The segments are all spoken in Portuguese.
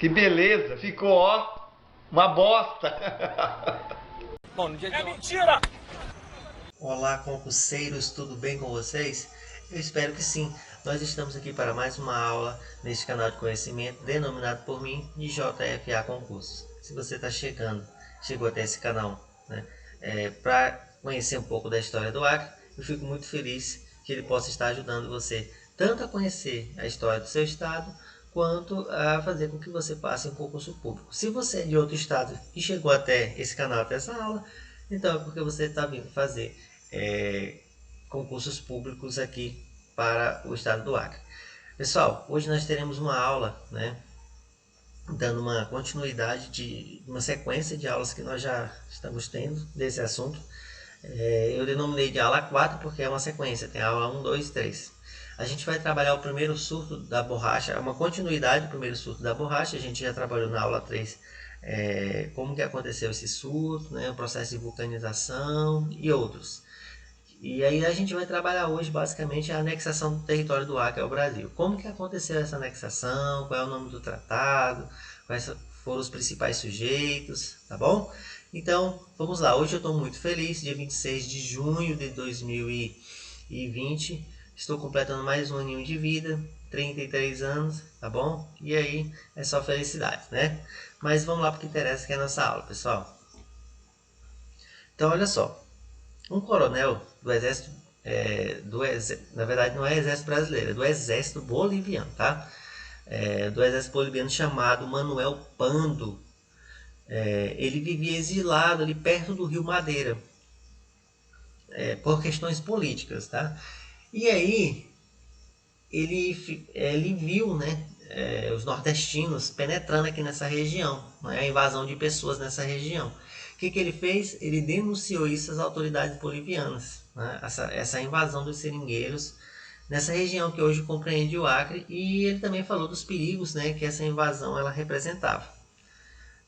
Que beleza, ficou ó, uma bosta. Bom, no dia de É ontem, mentira! Olá, concurseiros, tudo bem com vocês? Eu espero que sim. Nós estamos aqui para mais uma aula neste canal de conhecimento denominado por mim de JFA Concursos. Se você está chegou até esse canal, né, para conhecer um pouco da história do Acre, eu fico muito feliz que ele possa estar ajudando você tanto a conhecer a história do seu estado, quanto a fazer com que você passe em concurso público. Se você é de outro estado e chegou até esse canal, até essa aula, então é porque você está vindo fazer concursos públicos aqui para o estado do Acre. Pessoal, hoje nós teremos uma aula, né, dando uma continuidade de uma sequência de aulas que nós já estamos tendo desse assunto. Eu denominei de aula 4 porque é uma sequência, tem aula 1, 2, 3. A gente vai trabalhar o primeiro surto da borracha, é uma continuidade do primeiro surto da borracha. A gente já trabalhou na aula 3 como que aconteceu esse surto, né, o processo de vulcanização e outros. E aí a gente vai trabalhar hoje basicamente a anexação do território do Acre ao Brasil. Como que aconteceu essa anexação, qual é o nome do tratado, quais foram os principais sujeitos, tá bom? Então, vamos lá. Hoje eu estou muito feliz, dia 26 de junho de 2020. Estou completando mais um aninho de vida, 33 anos, tá bom? E aí é só felicidade, né? Mas vamos lá para o que interessa, que é a nossa aula, pessoal. Então, olha só. Um coronel do exército, na verdade não é exército brasileiro, é do exército boliviano, tá? Do exército boliviano, chamado Manuel Pando. Ele vivia exilado ali perto do Rio Madeira, por questões políticas, tá? E aí ele viu, né, os nordestinos penetrando aqui nessa região, né, a invasão de pessoas nessa região. O que ele fez? Ele denunciou isso às autoridades bolivianas, né, essa invasão dos seringueiros nessa região que hoje compreende o Acre, e ele também falou dos perigos, né, que essa invasão ela representava.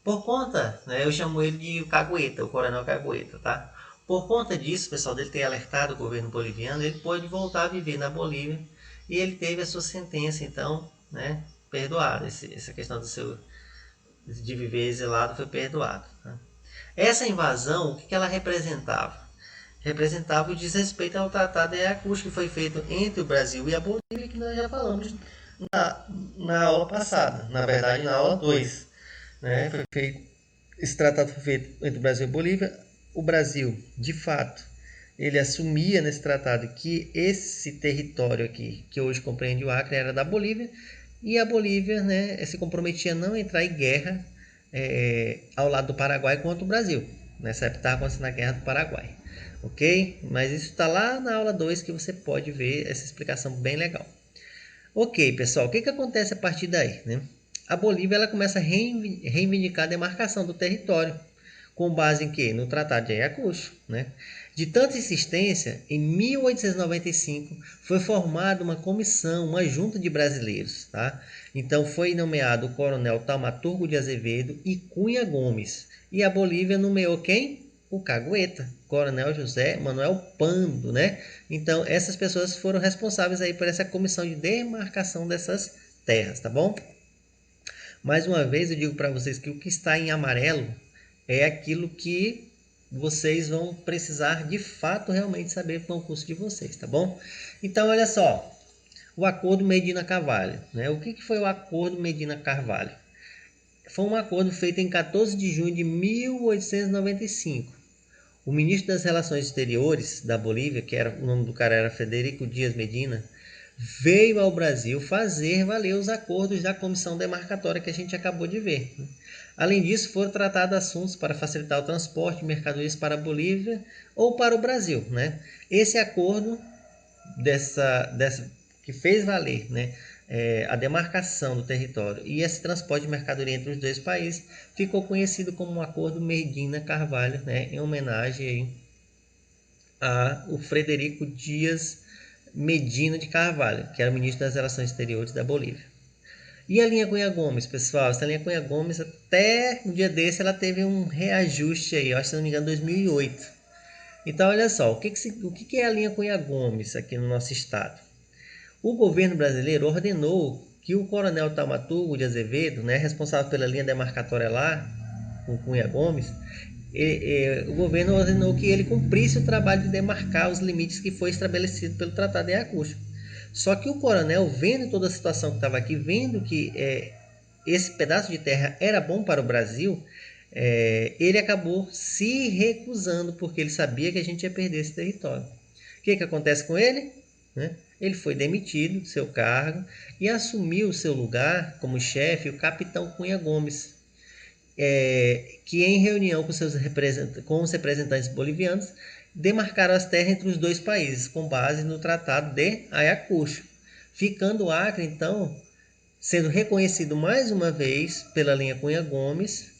Por conta, né, eu chamo ele de Cagueta, o coronel Cagueta, tá? Por conta disso, pessoal, dele ter alertado o governo boliviano, ele pôde voltar a viver na Bolívia e ele teve a sua sentença, então, né, perdoada. Essa questão de viver exilado foi perdoada. Tá? Essa invasão, o que ela representava? Representava o desrespeito ao Tratado de Ayacucho, que foi feito entre o Brasil e a Bolívia, que nós já falamos na aula passada, na verdade na aula 2. Né? Esse tratado foi feito entre o Brasil e a Bolívia. O Brasil, de fato, ele assumia nesse tratado que esse território aqui, que hoje compreende o Acre, era da Bolívia, e a Bolívia, né, se comprometia a não entrar em guerra ao lado do Paraguai contra o Brasil. Nessa época estava acontecendo a guerra do Paraguai. Ok? Mas isso está lá na aula 2 que você pode ver essa explicação bem legal. Ok, pessoal, o que acontece a partir daí, né? A Bolívia ela começa a reivindicar a demarcação do território, com base em quê? No Tratado de Ayacucho. Né? De tanta insistência, em 1895 foi formada uma comissão, uma junta de brasileiros. Tá? Então foi nomeado o coronel Taumaturgo de Azevedo e Cunha Gomes. E a Bolívia nomeou quem? O Cagueta, coronel José Manuel Pando. Né? Então essas pessoas foram responsáveis aí por essa comissão de demarcação dessas terras, tá bom? Mais uma vez eu digo para vocês que o que está em amarelo é aquilo que vocês vão precisar de fato realmente saber para o concurso de vocês, tá bom? Então olha só, o Acordo Medina Carvalho, né? O que foi o Acordo Medina Carvalho? Foi um acordo feito em 14 de junho de 1895. O ministro das Relações Exteriores da Bolívia, o nome do cara era Frederico Dias Medina, veio ao Brasil fazer valer os acordos da comissão demarcatória que a gente acabou de ver. Além disso, foram tratados assuntos para facilitar o transporte de mercadorias para a Bolívia ou para o Brasil. Né? Esse acordo que fez valer, né, a demarcação do território e esse transporte de mercadoria entre os dois países ficou conhecido como o Acordo Medina Carvalho, né, em homenagem ao Frederico Dias Medina de Carvalho, que era o ministro das Relações Exteriores da Bolívia. E a linha Cunha Gomes, pessoal? Essa linha Cunha Gomes, até um dia desse, ela teve um reajuste aí, eu acho que se não me engano, em 2008. Então, olha só, o que é a linha Cunha Gomes aqui no nosso estado? O governo brasileiro ordenou que o coronel Taumaturgo de Azevedo, né, responsável pela linha demarcatória lá, com Cunha Gomes, o governo ordenou que ele cumprisse o trabalho de demarcar os limites que foi estabelecido pelo Tratado de Ayacucho. Só que o coronel, vendo toda a situação que estava aqui, vendo que esse pedaço de terra era bom para o Brasil, ele acabou se recusando, porque ele sabia que a gente ia perder esse território. O que acontece com ele? Ele foi demitido do seu cargo e assumiu o seu lugar como chefe o capitão Cunha Gomes, que em reunião com os representantes bolivianos demarcaram as terras entre os dois países com base no Tratado de Ayacucho, ficando o Acre então sendo reconhecido mais uma vez pela linha Cunha Gomes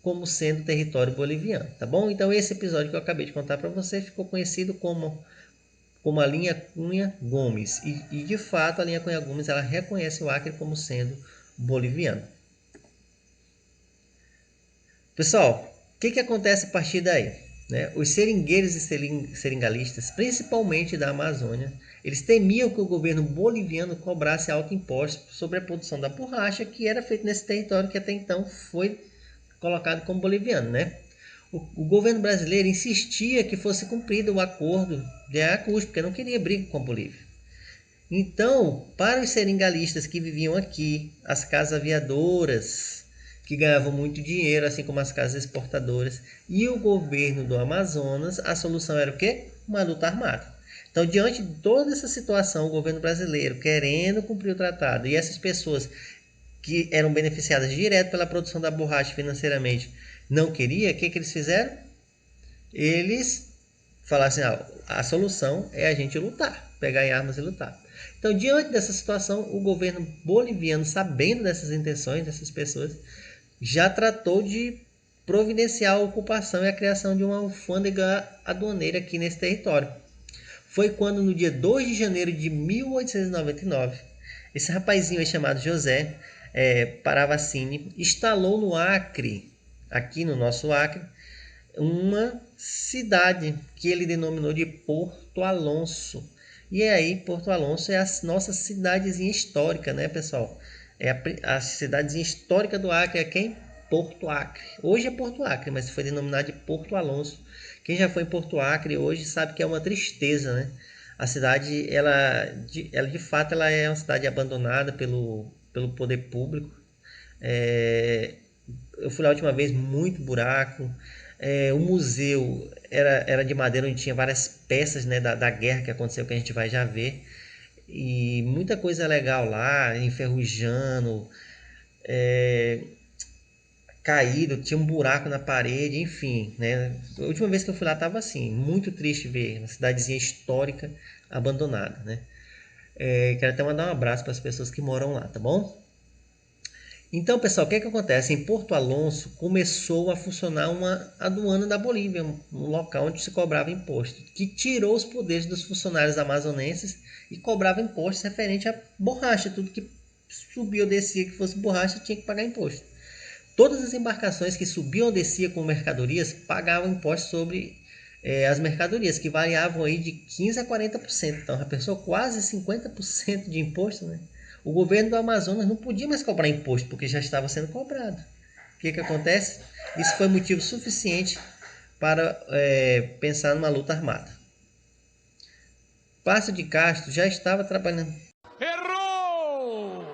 como sendo território boliviano, tá bom? Então esse episódio que eu acabei de contar para você ficou conhecido como a linha Cunha Gomes, e de fato a linha Cunha Gomes ela reconhece o Acre como sendo boliviano. Pessoal, o que acontece a partir daí? Os seringueiros e seringalistas, principalmente da Amazônia, eles temiam que o governo boliviano cobrasse alto imposto sobre a produção da borracha que era feita nesse território que até então foi colocado como boliviano, O governo brasileiro insistia que fosse cumprido o acordo de Ayacucho, porque não queria briga com a Bolívia. Então, para os seringalistas que viviam aqui, as casas aviadoras, que ganhavam muito dinheiro, assim como as casas exportadoras, e o governo do Amazonas, a solução era o quê? Uma luta armada. Então, diante de toda essa situação, o governo brasileiro querendo cumprir o tratado, e essas pessoas que eram beneficiadas direto pela produção da borracha financeiramente, não queria, o que eles fizeram? Eles falaram assim, a solução é a gente lutar, pegar em armas e lutar. Então, diante dessa situação, o governo boliviano, sabendo dessas intenções dessas pessoas, já tratou de providenciar a ocupação e a criação de uma alfândega aduaneira aqui nesse território. Foi quando, no dia 2 de janeiro de 1899, esse rapazinho aí chamado José Paravacini instalou no Acre, aqui no nosso Acre, uma cidade que ele denominou de Porto Alonso. E aí, Porto Alonso é a nossa cidadezinha histórica, pessoal? A cidadezinha histórica do Acre é quem? Porto Acre. Hoje é Porto Acre, mas foi denominado de Porto Alonso. Quem já foi em Porto Acre hoje sabe que é uma tristeza, A cidade, ela de fato, ela é uma cidade abandonada pelo poder público. Eu fui lá a última vez, muito buraco. O museu era de madeira, onde tinha várias peças da guerra que aconteceu, que a gente vai já ver. E muita coisa legal lá, enferrujando, caído, tinha um buraco na parede, enfim. A última vez que eu fui lá estava assim, muito triste ver uma cidadezinha histórica abandonada. Quero até mandar um abraço para as pessoas que moram lá, tá bom? Então, pessoal, o que acontece? Em Porto Alonso começou a funcionar uma aduana da Bolívia, um local onde se cobrava imposto, que tirou os poderes dos funcionários amazonenses e cobrava impostos referente à borracha. Tudo que subia ou descia que fosse borracha tinha que pagar imposto. Todas as embarcações que subiam ou desciam com mercadorias pagavam imposto sobre as mercadorias, que variavam aí de 15% a 40%. Então, a pessoa quase 50% de imposto, O governo do Amazonas não podia mais cobrar imposto, porque já estava sendo cobrado. O que acontece? Isso foi motivo suficiente para pensar numa luta armada. Plácido de Castro já estava trabalhando. Errou!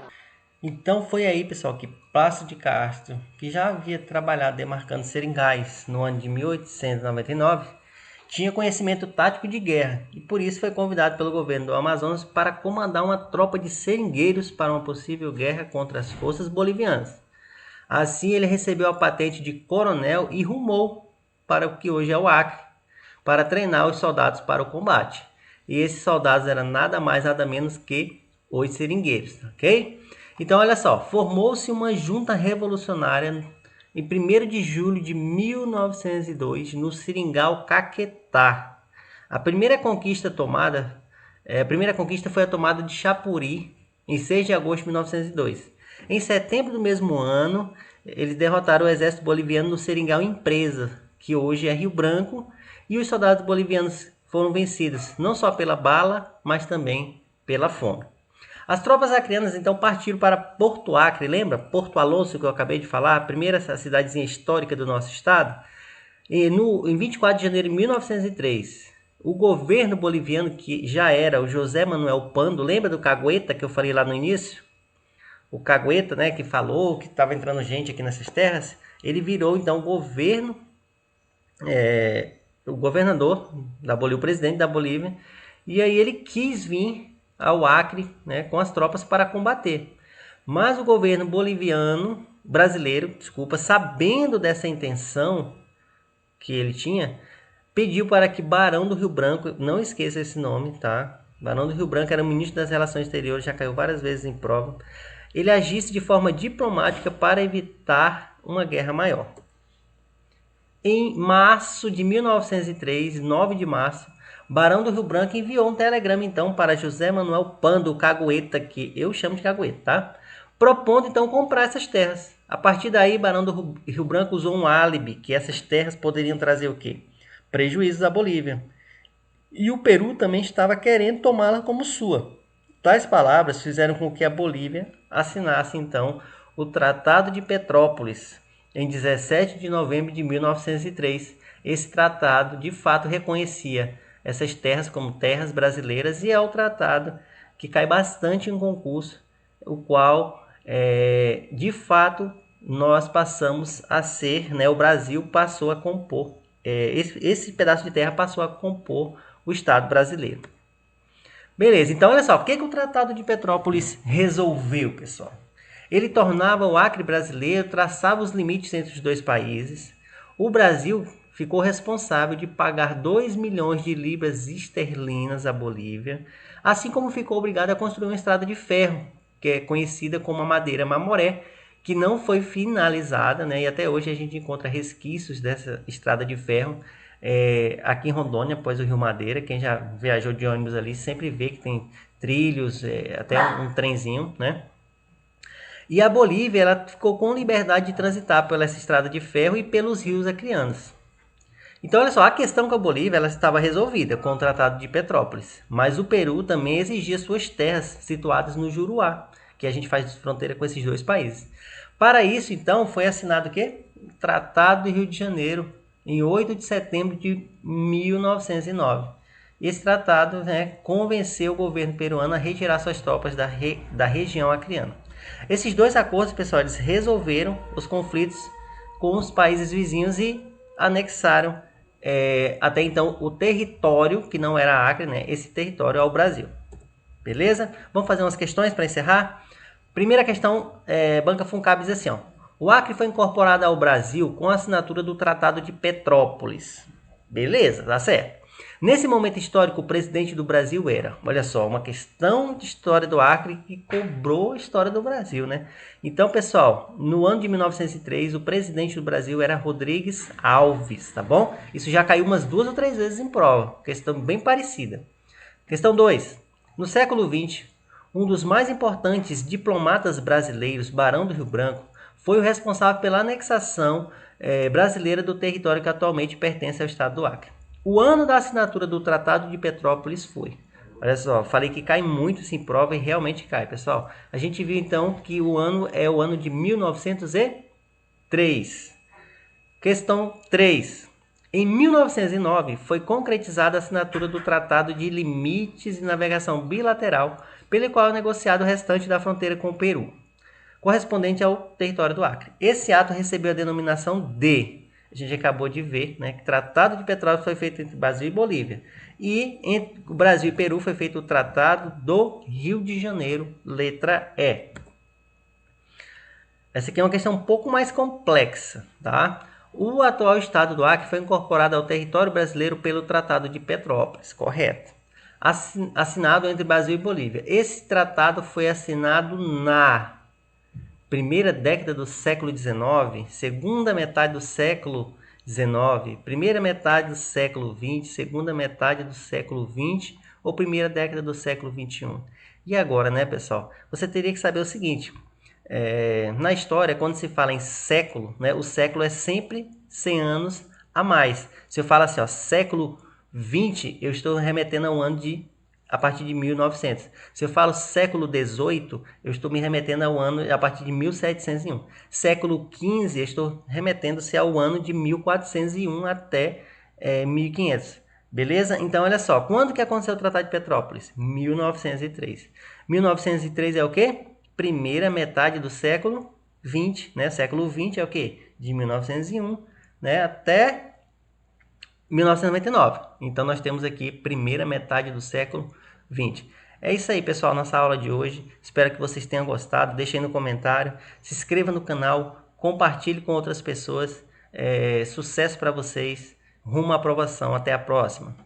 Então foi aí, pessoal, que Plácido de Castro, que já havia trabalhado demarcando seringais no ano de 1899, tinha conhecimento tático de guerra e por isso foi convidado pelo governo do Amazonas para comandar uma tropa de seringueiros para uma possível guerra contra as forças bolivianas. Assim ele recebeu a patente de coronel e rumou para o que hoje é o Acre, para treinar os soldados para o combate. E esses soldados eram nada mais nada menos que os seringueiros, ok? Então olha só, formou-se uma junta revolucionária em 1º de julho de 1902, no Seringal Caquetá. A primeira conquista foi a tomada de Chapuri, em 6 de agosto de 1902. Em setembro do mesmo ano, eles derrotaram o exército boliviano no Seringal Empresa, que hoje é Rio Branco, e os soldados bolivianos foram vencidos, não só pela bala, mas também pela fome. As tropas acreanas então partiram para Porto Acre, lembra? Porto Alonso, que eu acabei de falar, a primeira cidadezinha histórica do nosso estado. E em 24 de janeiro de 1903, o governo boliviano, que já era o José Manuel Pando, lembra do Cagueta que eu falei lá no início? O Cagueta, né, que falou que estava entrando gente aqui nessas terras, ele virou então o governador da Bolívia, o presidente da Bolívia, e aí ele quis vir ao Acre, né, com as tropas para combater. Mas o governo brasileiro, sabendo dessa intenção que ele tinha, pediu para que Barão do Rio Branco, não esqueça esse nome, tá? Barão do Rio Branco era o ministro das Relações Exteriores, já caiu várias vezes em prova. Ele agisse de forma diplomática para evitar uma guerra maior. Em março de 1903, 9 de março, Barão do Rio Branco enviou um telegrama então para José Manuel Pando, Cagueta, que eu chamo de Cagueta, tá? Propondo então comprar essas terras. A partir daí, Barão do Rio Branco usou um álibi, que essas terras poderiam trazer o quê? Prejuízos à Bolívia. E o Peru também estava querendo tomá-la como sua. Tais palavras fizeram com que a Bolívia assinasse então o Tratado de Petrópolis em 17 de novembro de 1903. Esse tratado de fato reconhecia essas terras como terras brasileiras e é o tratado que cai bastante em concurso, o qual de fato nós passamos a ser, né, o Brasil passou a compor, esse pedaço de terra passou a compor o Estado brasileiro. Beleza, então olha só, o que o Tratado de Petrópolis resolveu, pessoal? Ele tornava o Acre brasileiro, traçava os limites entre os dois países. O Brasil ficou responsável de pagar 2 milhões de libras esterlinas à Bolívia, assim como ficou obrigado a construir uma estrada de ferro, que é conhecida como a Madeira Mamoré, que não foi finalizada, né? E até hoje a gente encontra resquícios dessa estrada de ferro aqui em Rondônia, após o Rio Madeira. Quem já viajou de ônibus ali sempre vê que tem trilhos, até um trenzinho, né? E a Bolívia ela ficou com liberdade de transitar pela essa estrada de ferro e pelos rios acreanos. Então, olha só, a questão com a Bolívia ela estava resolvida com o Tratado de Petrópolis, mas o Peru também exigia suas terras situadas no Juruá, que a gente faz fronteira com esses dois países. Para isso, então, foi assinado o quê? O Tratado de Rio de Janeiro, em 8 de setembro de 1909. Esse tratado, né, convenceu o governo peruano a retirar suas tropas da região acreana. Esses dois acordos, pessoal, eles resolveram os conflitos com os países vizinhos e anexaram até então o território, que não era Acre, né, esse território ao Brasil. Beleza? Vamos fazer umas questões para encerrar? Primeira questão, Banca Funcab diz assim, ó, o Acre foi incorporado ao Brasil com a assinatura do Tratado de Petrópolis. Beleza, tá certo. Nesse momento histórico, o presidente do Brasil era, olha só, uma questão de história do Acre que cobrou a história do Brasil, né? Então, pessoal, no ano de 1903, o presidente do Brasil era Rodrigues Alves, tá bom? Isso já caiu umas 2 ou 3 vezes em prova, questão bem parecida. Questão 2. No século XX, um dos mais importantes diplomatas brasileiros, Barão do Rio Branco, foi o responsável pela anexação brasileira do território que atualmente pertence ao estado do Acre. O ano da assinatura do Tratado de Petrópolis foi. Olha só, falei que cai muito isso em prova e realmente cai, pessoal. A gente viu então que o ano é o ano de 1903. Questão 3. Em 1909 foi concretizada a assinatura do Tratado de Limites e Navegação Bilateral, pelo qual é negociado o restante da fronteira com o Peru, correspondente ao território do Acre. Esse ato recebeu a denominação de... A gente acabou de ver, né, que o Tratado de Petrópolis foi feito entre Brasil e Bolívia. E entre o Brasil e Peru foi feito o Tratado do Rio de Janeiro, letra E. Essa aqui é uma questão um pouco mais complexa, tá? O atual estado do Acre foi incorporado ao território brasileiro pelo Tratado de Petrópolis, correto? Assinado entre Brasil e Bolívia. Esse tratado foi assinado na primeira década do século XIX, segunda metade do século XIX, primeira metade do século XX, segunda metade do século XX ou primeira década do século XXI. E agora, né, pessoal? Você teria que saber o seguinte, na história, quando se fala em século, né, o século é sempre 100 anos a mais. Se eu falo assim, ó, século XX, eu estou remetendo ao ano a partir de 1900. Se eu falo século XVIII, eu estou me remetendo ao ano a partir de 1701. Século XV, eu estou remetendo-se ao ano de 1401 até 1500. Beleza? Então, olha só. Quando que aconteceu o Tratado de Petrópolis? 1903. 1903 é o quê? Primeira metade do século XX, né? Século XX é o quê? De 1901, né? Até 1999. Então, nós temos aqui primeira metade do século XX. É isso aí, pessoal, nossa aula de hoje. Espero que vocês tenham gostado. Deixem no comentário, se inscreva no canal, compartilhe com outras pessoas. Sucesso para vocês. Rumo à aprovação. Até a próxima.